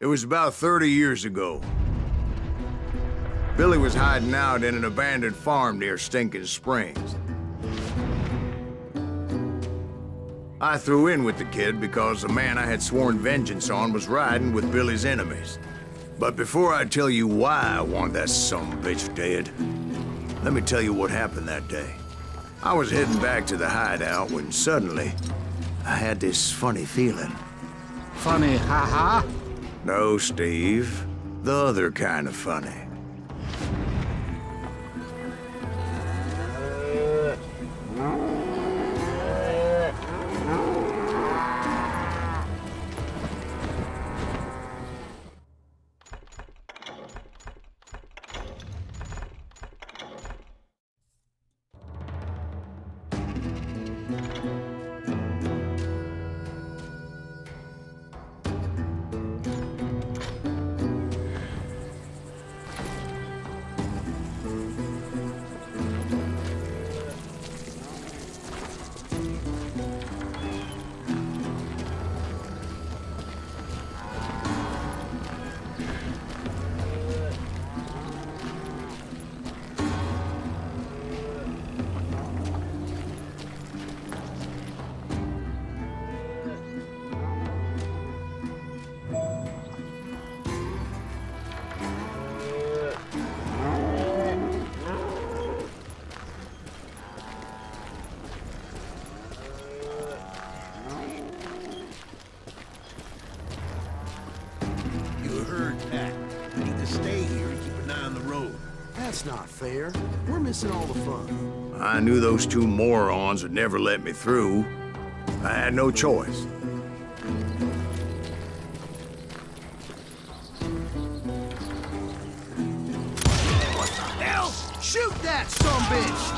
It was about 30 years ago. Billy was hiding out in an abandoned farm near Stinking Springs. I threw in with the kid because the man I had sworn vengeance on was riding with Billy's enemies. But before I tell you why I want that sumbitch dead, let me tell you what happened that day. I was heading back to the hideout when suddenly I had this funny feeling. Funny, ha-ha? No, Steve. The other kind of funny. That's not fair. We're missing all the fun. I knew those two morons would never let me through. I had no choice. What the hell? Shoot that sumbitch!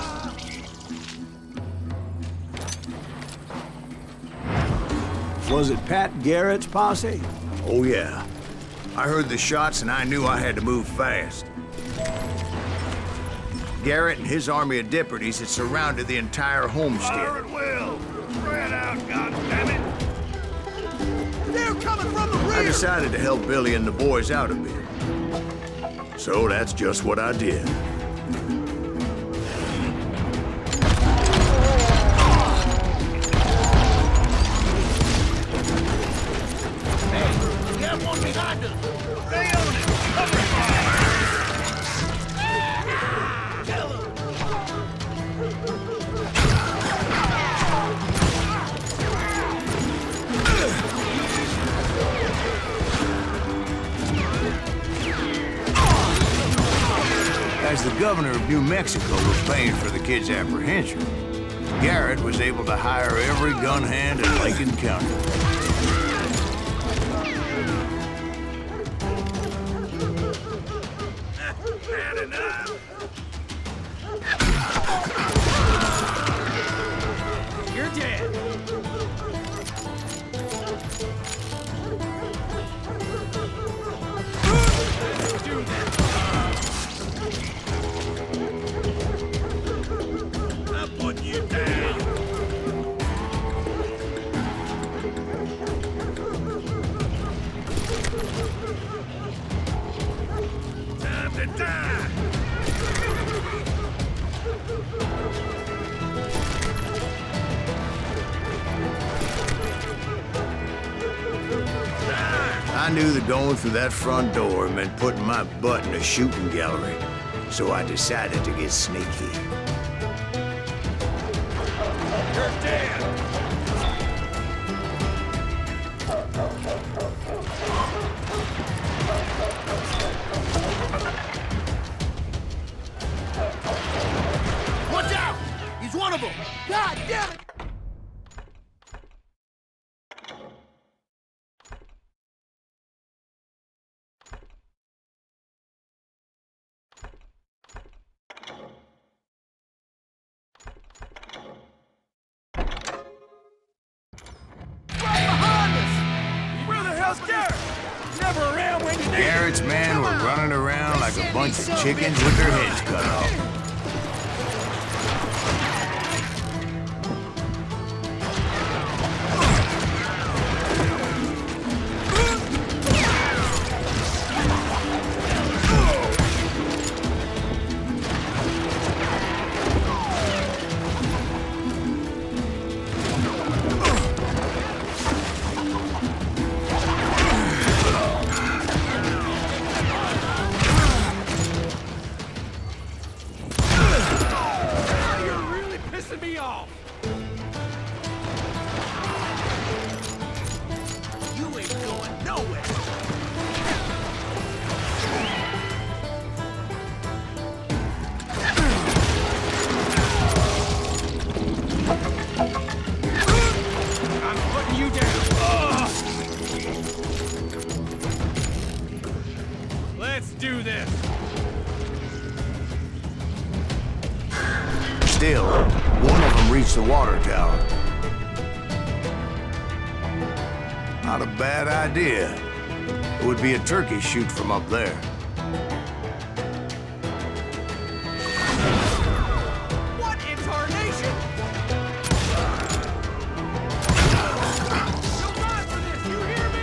Was it Pat Garrett's posse? Oh yeah. I heard the shots and I knew I had to move fast. Garrett and his army of deputies had surrounded the entire homestead. Fire at will! Spread out, goddammit! They're coming from the rear! I decided to help Billy and the boys out a bit. So that's just what I did. Hey, we got one behind us! Stay on it! Cover fire! Kill him! As the governor of New Mexico was paying for the kid's apprehension, Garrett was able to hire every gun hand in Lincoln County. Had enough! You're dead! Do that! I'm putting you down! Time to die! I knew that going through that front door meant putting my butt in a shooting gallery, so I decided to get sneaky. You're dead! Watch out! He's one of them! God damn it! Where the hell's Garrett? Never around when you need him. Garrett's men were running around like a bunch of chickens with their heads cut off. You're really pissing me off. You ain't going nowhere. I'm putting you down. Let's do this. Still, one of them reached the water tower. Not a bad idea. It would be a turkey shoot from up there. What in tarnation? You'll die for this, you hear me?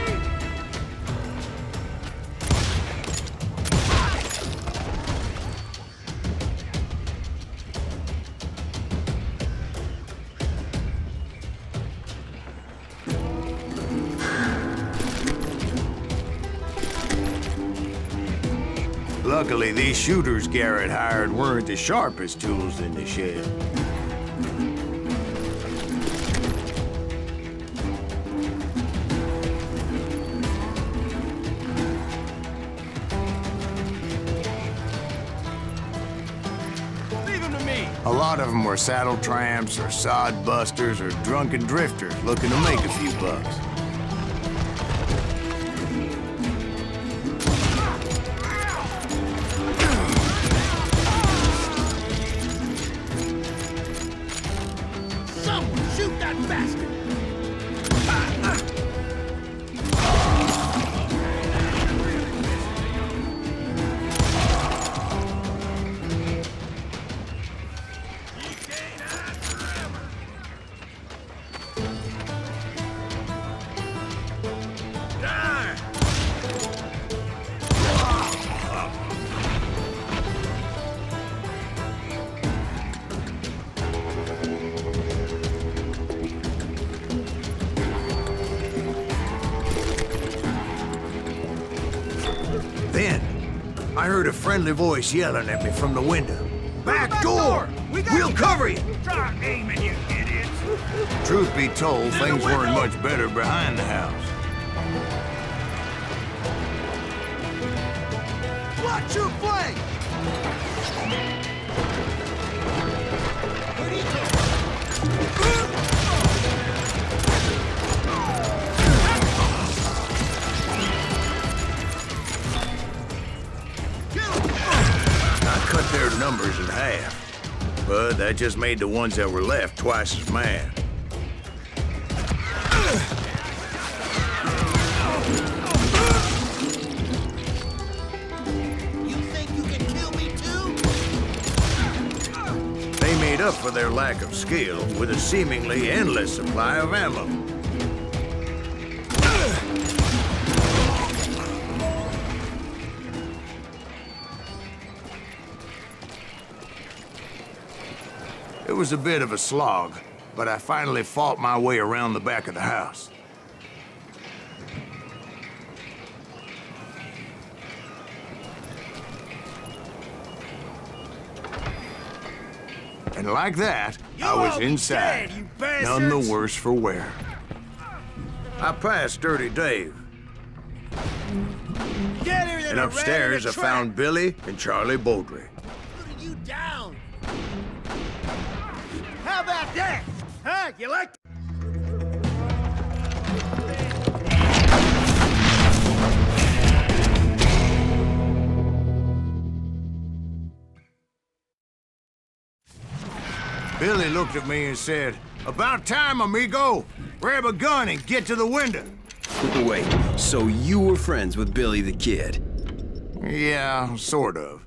Luckily, these shooters Garrett hired weren't the sharpest tools in the shed. Leave him to me. A lot of them were saddle tramps or sod busters or drunken drifters looking to make a few bucks. Someone shoot that bastard! Then, I heard a friendly voice yelling at me from the window. Back door! We'll cover you! Try aiming, you idiots! Truth be told, things weren't much better behind the house. Watch your flank! I cut their numbers in half, but that just made the ones that were left twice as mad. You think you can kill me too? They made up for their lack of skill with a seemingly endless supply of ammo. It was a bit of a slog, but I finally fought my way around the back of the house. And like that, I You was all be inside, dead, you none the bastards! worse for wear. I passed Dirty Dave, Get here, and upstairs I found Billy and Charlie Beaudry. Putting you down. How about that? Huh? You like? Billy looked at me and said, "About time, amigo. Grab a gun and get to the window." Wait, so you were friends with Billy the Kid? Yeah, sort of.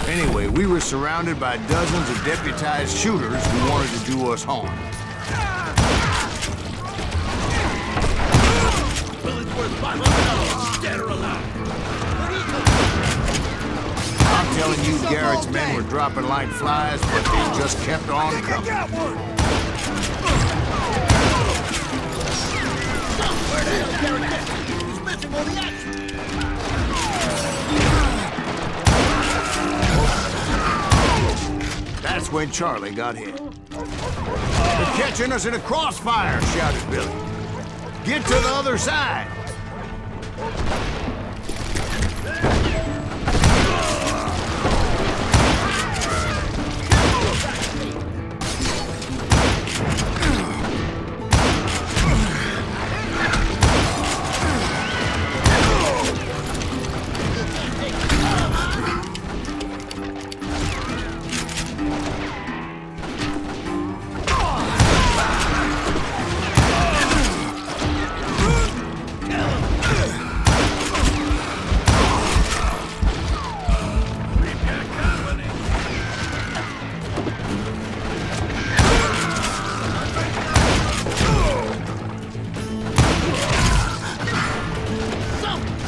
Anyway, we were surrounded by dozens of deputized shooters who wanted to do us harm. Billy's worth $500, dead or alive. I'm telling you, Garrett's men were dropping like flies, but they just kept on coming. Got one. Where the hell Garrett get? He's missing all the action. That's when Charlie got hit. "They're catching us in a crossfire," shouted Billy. "Get to the other side."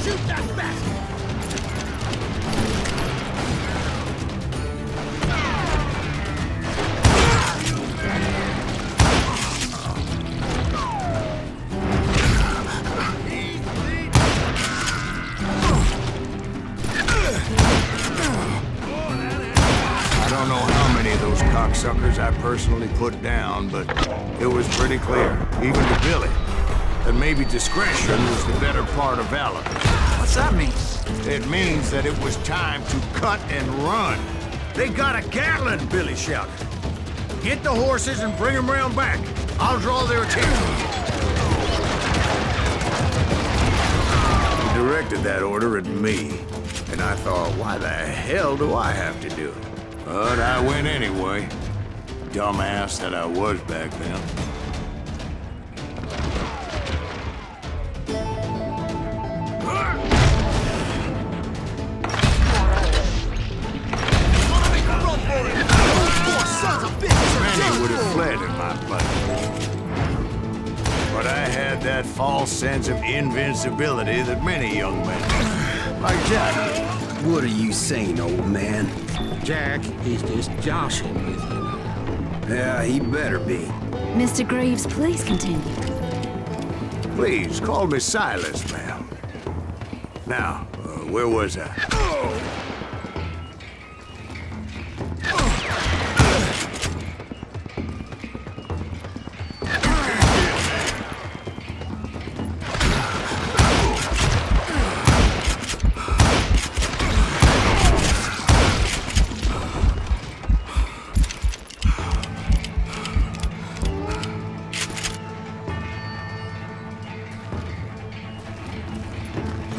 Shoot that bastard! I don't know how many of those cocksuckers I personally put down, but it was pretty clear, even to Billy, that maybe discretion was the better part of valor. What's that mean? It means that it was time to cut and run. "They got a Gatling," Billy shouted. "Get the horses and bring them round back. I'll draw their attention." He directed that order at me, and I thought, why the hell do I have to do it? But I went anyway. Dumbass that I was back then. Many would have fled in my place. But I had that false sense of invincibility that many young men have. Like Jack. What are you saying, old man? Jack is just joshing with you. Yeah, he better be. Mr. Greaves, please continue. Please, call me Silas, ma'am. Now, where was I?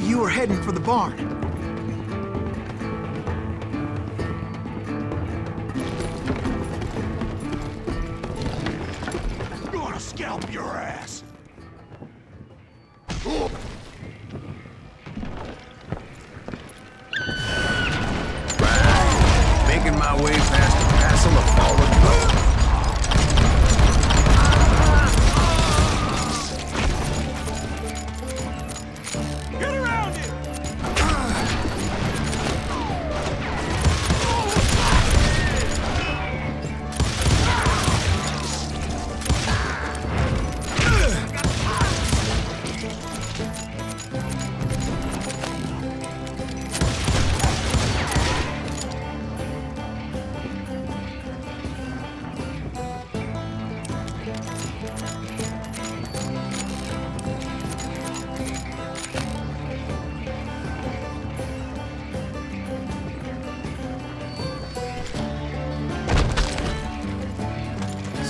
You were heading for the barn. I'm gonna scalp your ass. Making my way past the castle of fallen foes. Get around it!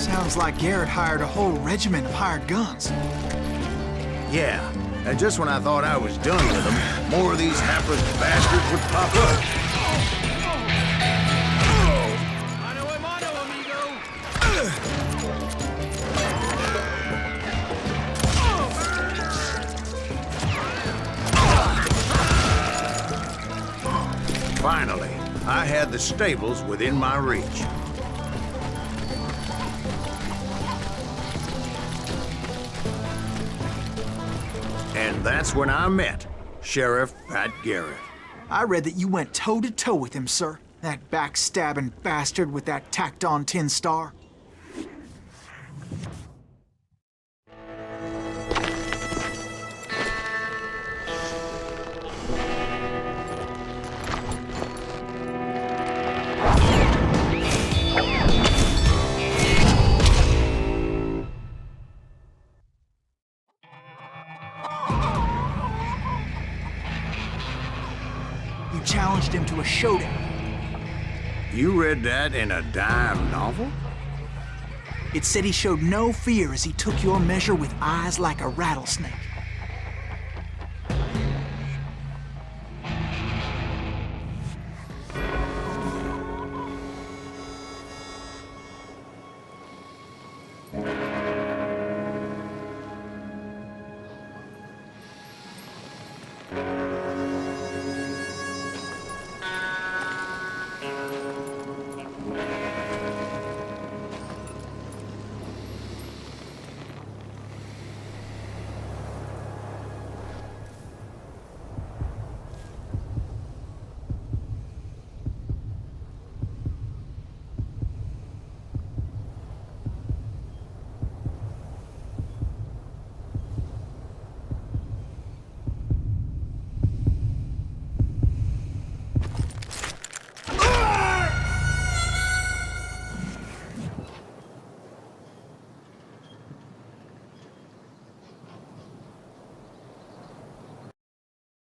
Sounds like Garrett hired a whole regiment of hired guns. Yeah, and just when I thought I was done with them, more of these hapless bastards would pop up. Finally, I had the stables within my reach. And that's when I met Sheriff Pat Garrett. I read that you went toe-to-toe with him, sir. That backstabbing bastard with that tacked-on tin star. You challenged him to a showdown. You read that in a dime novel? It said he showed no fear as he took your measure with eyes like a rattlesnake.